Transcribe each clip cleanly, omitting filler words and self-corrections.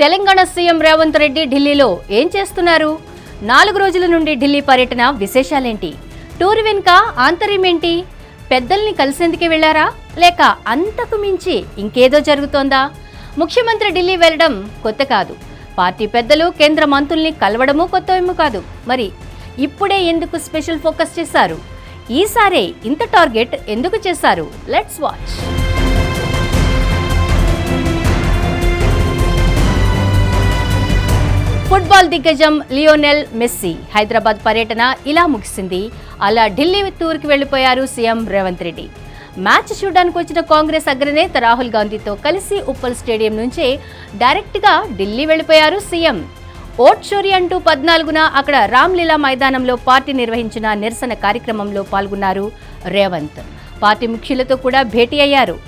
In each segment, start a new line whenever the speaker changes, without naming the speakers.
Telangana CM Revanth Reddy ఢిల్లీలో ఏం చేస్తున్నారు? 4 రోజుల నుండి ఢిల్లీ పర్యటన విశేషాలేంటి? టూర్ వెనుక ఆంతర్యమేంటి? పెద్దల్ని కలిసేందుకే వెళ్లారా లేక అంతకు మించి ఇంకేదో జరుగుతోందా? ముఖ్యమంత్రి ఢిల్లీ వెళ్లడం కొత్త కాదు. పార్టీ పెద్దలు కేంద్ర మంత్రుల్ని కలవడమూ కొత్తేమీ కాదు. మరి ఇప్పుడే ఎందుకు స్పెషల్ ఫోకస్ చేశారు? ఈసారే ఇంత టార్గెట్ ఎందుకు చేశారు? Let's watch. ఫుట్బాల్ దిగ్గజం లియోనెల్ మెస్సీ హైదరాబాద్ పర్యటన ఇలా ముగిసింది. అలా ఢిల్లీ టూర్కి వెళ్లిపోయారు సీఎం రేవంత్ రెడ్డి. మ్యాచ్ చూడడానికి వచ్చిన కాంగ్రెస్ అగ్రనేత రాహుల్ గాంధీతో కలిసి ఉప్పల్ స్టేడియం నుంచే డైరెక్ట్గా ఢిల్లీ వెళ్లిపోయారు సీఎం. ఓట్ చోరీ అంటూ 14న అక్కడ రామ్లీలా మైదానంలో పార్టీ నిర్వహించిన నిరసన కార్యక్రమంలో పాల్గొన్నారు రేవంత్. పార్టీ ముఖ్యులతో కూడా భేటీ అయ్యారు.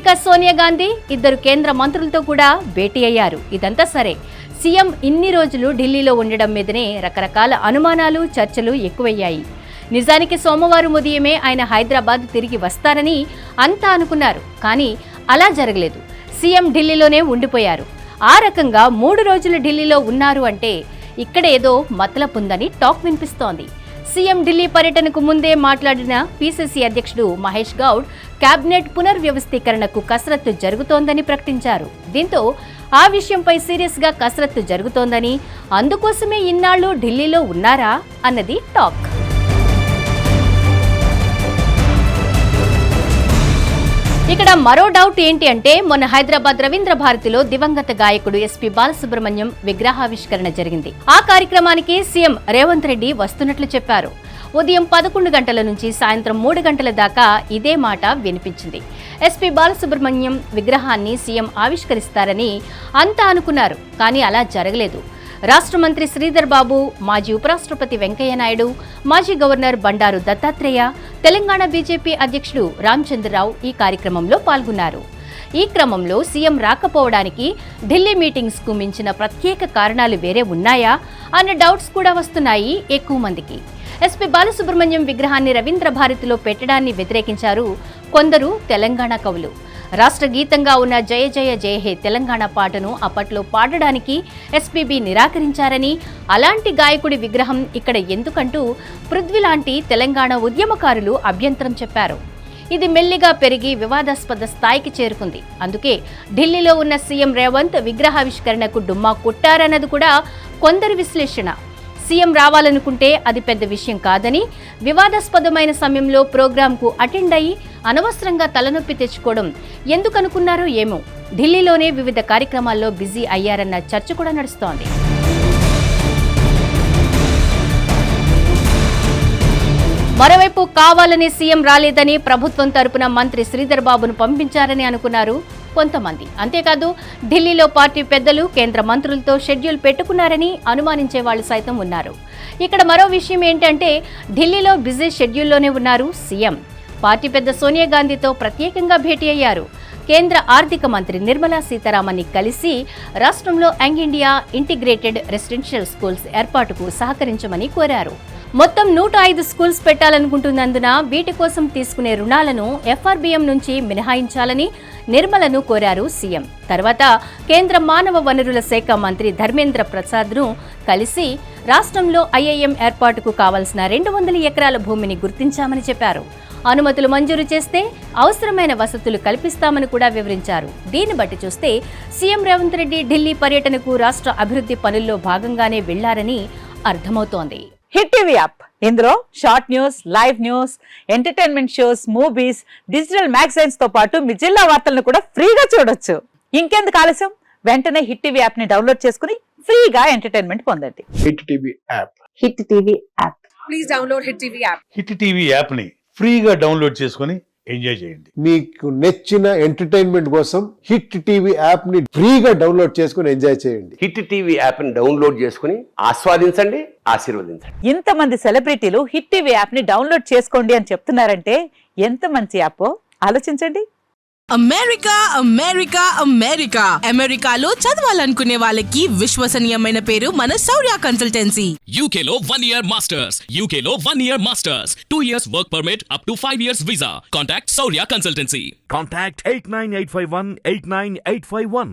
ఇక సోనియా గాంధీ, 2 కేంద్ర మంత్రులతో కూడా భేటీ అయ్యారు. ఇదంతా సరే, సీఎం ఇన్ని రోజులు ఢిల్లీలో ఉండడం మీదనే రకరకాల అనుమానాలు, చర్చలు ఎక్కువయ్యాయి. నిజానికి సోమవారం ఉదయమే ఆయన హైదరాబాద్ తిరిగి వస్తారని అంతా అనుకున్నారు. కానీ అలా జరగలేదు. సీఎం ఢిల్లీలోనే ఉండిపోయారు. ఆ రకంగా 3 రోజులు ఢిల్లీలో ఉన్నారు అంటే ఇక్కడేదో మతలబుందని టాక్ వినిపిస్తోంది. సీఎం ఢిల్లీ పర్యటనకు ముందే మాట్లాడిన పీసీసీ అధ్యక్షుడు మహేష్ గౌడ్ కేబినెట్ పునర్వ్యవస్థీకరణకు కసరత్తు జరుగుతోందని ప్రకటించారు. దీంతో ఆ విషయంపై సీరియస్ గా కసరత్తు జరుగుతోందని, అందుకోసమే ఇన్నాళ్లు ఢిల్లీలో ఉన్నారా అన్నది టాక్. ఇక్కడ మరో డౌట్ ఏంటి అంటే, మొన్న హైదరాబాద్ రవీంద్ర భారతిలో దివంగత గాయకుడు ఎస్పీ బాలసుబ్రహ్మణ్యం విగ్రహావిష్కరణ జరిగింది. ఆ కార్యక్రమానికి సీఎం రేవంత్ రెడ్డి వస్తున్నట్లు చెప్పారు. ఉదయం 11 గంటల నుంచి సాయంత్రం 3 గంటల దాకా ఇదే మాట వినిపించింది. ఎస్పీ బాలసుబ్రహ్మణ్యం విగ్రహాన్ని సీఎం ఆవిష్కరిస్తారని అంతా అనుకున్నారు. కానీ అలా జరగలేదు. రాష్ట్ర మంత్రి శ్రీధర్ బాబు, మాజీ ఉపరాష్ట్రపతి వెంకయ్య నాయుడు, మాజీ గవర్నర్ బండారు దత్తాత్రేయ, తెలంగాణ బీజేపీ అధ్యక్షుడు రామచంద్రరావు ఈ కార్యక్రమంలో పాల్గొన్నారు. ఈ క్రమంలో సీఎం రాకపోవడానికి ఢిల్లీ మీటింగ్స్ కు మించిన ప్రత్యేక కారణాలు వేరే ఉన్నాయా అన్న డౌట్స్ కూడా వస్తున్నాయి ఎక్కువ మందికి. ఎస్పీ బాలసుబ్రహ్మణ్యం విగ్రహాన్ని రవీంద్ర భారతిలో పెట్టడాన్ని వ్యతిరేకించారు కొందరు తెలంగాణ కవులు. రాష్ట్ర గీతంగా ఉన్న జయ జయ జయ హే తెలంగాణ పాటను అప్పట్లో పాడడానికి ఎస్పీబీ నిరాకరించారని, అలాంటి గాయకుడి విగ్రహం ఇక్కడ ఎందుకంటూ పృథ్వీ లాంటి తెలంగాణ ఉద్యమకారులు అభ్యంతరం చెప్పారు. ఇది మెల్లిగా పెరిగి వివాదాస్పద స్థాయికి చేరుకుంది. అందుకే ఢిల్లీలో ఉన్న సీఎం రేవంత్ విగ్రహావిష్కరణకు డుమ్మా కొట్టారన్నది కూడా కొందరి విశ్లేషణ. సీఎం రావాలనుకుంటే అది పెద్ద విషయం కాదని, వివాదాస్పదమైన సమయంలో ప్రోగ్రాంకు అటెండ్ అయ్యి అనవసరంగా తలనొప్పి తెచ్చుకోవడం ఎందుకనుకున్నారో ఏమో, ఢిల్లీలోనే వివిధ కార్యక్రమాల్లో బిజీ అయ్యారన్న చర్చ కూడా నడుస్తోంది. మరోవైపు కావాలని సీఎం రాలేదని ప్రభుత్వం తరపున మంత్రి శ్రీధర్ బాబును పంపించారని అనుకున్నారు కొంతమంది. అంతేకాదు, ఢిల్లీలో పార్టీ పెద్దలు కేంద్ర మంత్రులతో షెడ్యూల్ పెట్టుకున్నారని అనుమానించే వాళ్ళు సైతం ఉన్నారు. ఇక్కడ మరో విషయం ఏంటంటే, ఢిల్లీలో బిజీ షెడ్యూల్లోనే ఉన్నారు సీఎం. పార్టీ పెద్ద సోనియా గాంధీతో ప్రత్యేకంగా భేటీ అయ్యారు. కేంద్ర ఆర్థిక మంత్రి నిర్మలా సీతారామన్ని కలిసి రాష్ట్రంలో young India integrated residential schools ఏర్పాటుకు సహకరించమని కోరారు. మొత్తం 105 స్కూల్స్ పెట్టాలనుకుంటున్నందున వీటి కోసం తీసుకునే రుణాలను ఎఫ్ఆర్బీఎం నుంచి మినహాయించాలని నిర్మలను కోరారు సీఎం. తర్వాత కేంద్ర మానవ వనరుల శాఖ మంత్రి ధర్మేంద్ర ప్రసాద్ను కలిసి రాష్ట్రంలో ఐఐఎం ఏర్పాటుకు కావాల్సిన 200 ఎకరాల భూమిని గుర్తించామని చెప్పారు. అనుమతులు మంజూరు చేస్తే అవసరమైన వసతులు కల్పిస్తామని కూడా వివరించారు. దీన్ని బట్టి చూస్తే సీఎం రేవంత్ రెడ్డి ఢిల్లీ పర్యటనకు రాష్ట్ర అభివృద్ధి పనుల్లో భాగంగానే వెళ్లారని అర్థమవుతోంది.
హిట్ టీవీ యాప్, ఇందులో short news, live news, entertainment shows, movies, digital magazines తో పాటు మీ జిల్లా వార్తలను కూడా ఫ్రీగా చూడొచ్చు. ఇంకెందుకు ఆలస్యం, వెంటనే హిట్ టీవీ యాప్ ని డౌన్లోడ్ చేసుకుని ఫ్రీగా ఎంటర్టైన్మెంట్ పొందండి.
Hit TV app.
Hit TV app.
Please download hit TV app.
Hit TV app ని ఫ్రీగా డౌన్లోడ్ చేసుకుని ఎంజాయ్ చేయండి.
మీకు నచ్చిన ఎంటర్టైన్మెంట్ కోసం హిట్ టీవీ యాప్ ని ఫ్రీగా డౌన్లోడ్ చేసుకుని ఎంజాయ్ చేయండి.
హిట్ టీవీ యాప్ ని డౌన్లోడ్ చేసుకుని ఆస్వాదించండి, ఆశీర్వదించండి.
ఇంతమంది సెలబ్రిటీలు హిట్ టీవీ యాప్ ని డౌన్లోడ్ చేసుకోండి అని చెప్తున్నారంటే ఎంత మంచి యాప్ ఆలోచించండి.
అమెరికా అమెరికా అమెరికా అమెరికాలో చదవాలనుకునే వాళ్ళకి విశ్వసనీయమైన పేరు మన శౌర్య కన్సల్టెన్సీ.
UK లో 1 year masters, UK లో 1 year masters, 2 years work permit up to 5 years visa. Contact Saurya Consultancy.
Contact 89851 89851.